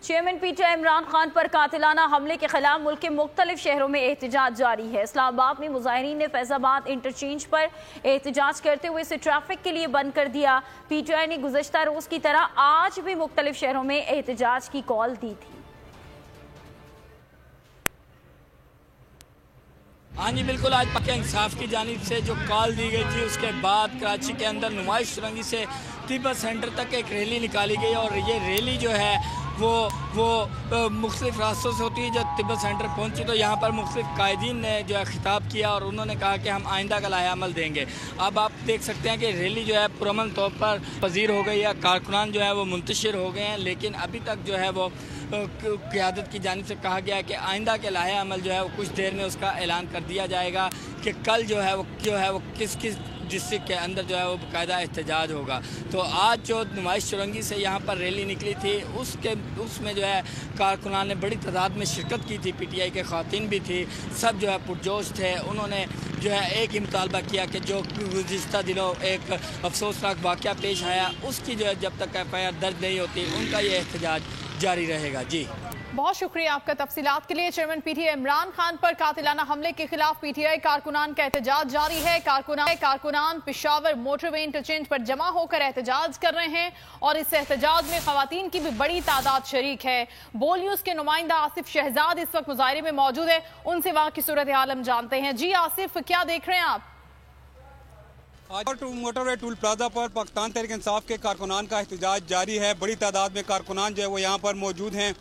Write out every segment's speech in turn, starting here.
Chairman PTI Imran Khan पर कातिलाना हमले के खिलाफ मुल्क के मुख्तलिफ शहरों में एहतजाज जारी है। इस्लामाबाद में मुजाहिरीन ने फैजाबाद इंटरचेंज पर एहतजाज करते हुए इसे ट्रैफिक के लिए बंद कर दिया। पीटीआई ने गुज़श्ता रोज की तरह आज भी मुख्तलिफ शहरों में एहतजाज की कॉल दी थी। हाँ जी बिल्कुल, आज पक्के इंसाफ की जानिब से जो कॉल दी गई थी उसके बाद कराची के अंदर नुमाइश सुरंगी से तिब्बत सेंटर तक एक रैली निकाली गई और ये रैली जो है वो मुख्तलिफ रास्तों से होती है। जब तिब्बत सेंटर पहुंची तो यहाँ पर मुख्तलिफ कायदीन ने जो है खिताब किया और उन्होंने कहा कि हम आइंदा का लाहे अमल देंगे। अब आप देख सकते हैं कि रैली जो है पुरअमन तौर पर पजीर हो गई है, कारकुनान जो है वो मुंतशिर हो गए हैं, लेकिन अभी तक जो है वो क़यादत की जानिब से कहा गया है कि आइंदा के लाहे अमल जो है वो कुछ देर में उसका ऐलान कर दिया जाएगा कि कल जो है वो किस डिस्ट्रिक्ट के अंदर जो है वो बाकायदा एहतजाज होगा। तो आज जो नुमाइश चुरंगी से यहाँ पर रैली निकली थी उसमें जो है कारकुनान ने बड़ी तादाद में शिरकत की थी, पीटीआई के ख़वातीन भी थी, सब जो है पुरजोश थे। उन्होंने जो है एक ही मुतालबा किया कि जो गुज़िश्ता दिनों एक अफसोसनाक वाक़या पेश आया उसकी जो है जब तक एफआईआर दर्ज नहीं होती उनका ये एहतजाज जारी रहेगा। जी बहुत शुक्रिया आपका तफसीलात के लिए। चेयरमैन पीटीआई इमरान खान पर कातिलाना हमले के खिलाफ पीटीआई कारकुनान का एहतजाज जारी है। कारकुनान पेशावर मोटरवे इंटरचेंज पर जमा होकर एहतजाज कर रहे हैं और इस एहतजाज में खवातीन की भी बड़ी तादाद शरीक है। बोल न्यूज के नुमाइंदा आसिफ शहजाद इस वक्त मुजाहिरे में मौजूद है, उनसे वहां की सूरत हाल हम जानते हैं। जी आसिफ, क्या देख रहे हैं आप? आज मोटरवे टूल प्लाजा पर पाकिस्तान तहरीक इंसाफ के कारकुनान का एहतजाज जारी है। बड़ी तादाद में कारकुनान जो है वो यहाँ पर मौजूद हैं।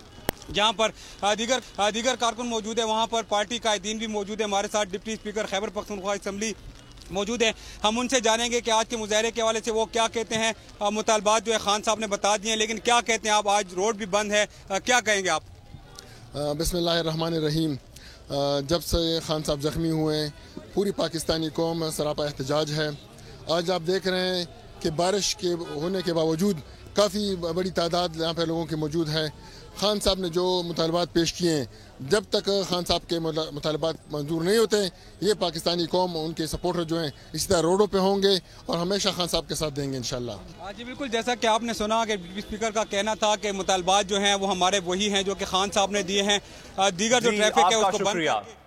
जहाँ पर दीगर कारकुन मौजूद है वहाँ पर पार्टी कायदीन भी मौजूद है। हमारे साथ deputy speaker Khyber Pakhtunkhwa assembly मौजूद है, हम उनसे जानेंगे कि आज के मुजाहरे के हवाले से वो क्या कहते हैं। मुतालबात जो है खान साहब ने बता दिए हैं, लेकिन क्या कहते हैं आप? आज रोड भी बंद है, क्या कहेंगे आप? बिस्मिल्लाहिर्रहमानिर्रहीम। जब से खान साहब जख्मी हुए पूरी पाकिस्तानी कौम सरापा एहतजाज है। आज आप देख रहे हैं कि बारिश के होने के बावजूद काफ़ी बड़ी तादाद यहाँ पर लोगों की मौजूद है। खान साहब ने जो मुतालबात पेश किए हैं, जब तक खान साहब के मुतालबात मंजूर नहीं होते ये पाकिस्तानी कौम उनके सपोर्टर जो हैं इसी तरह रोडों पे होंगे और हमेशा खान साहब के साथ देंगे इंशाल्लाह। जी बिल्कुल, जैसा कि आपने सुना कि स्पीकर का कहना था कि मुतालबात जो हैं वो हमारे वही हैं जो कि खान साहब ने दिए हैं। दीगर जो ट्रैफिक है उसको बंद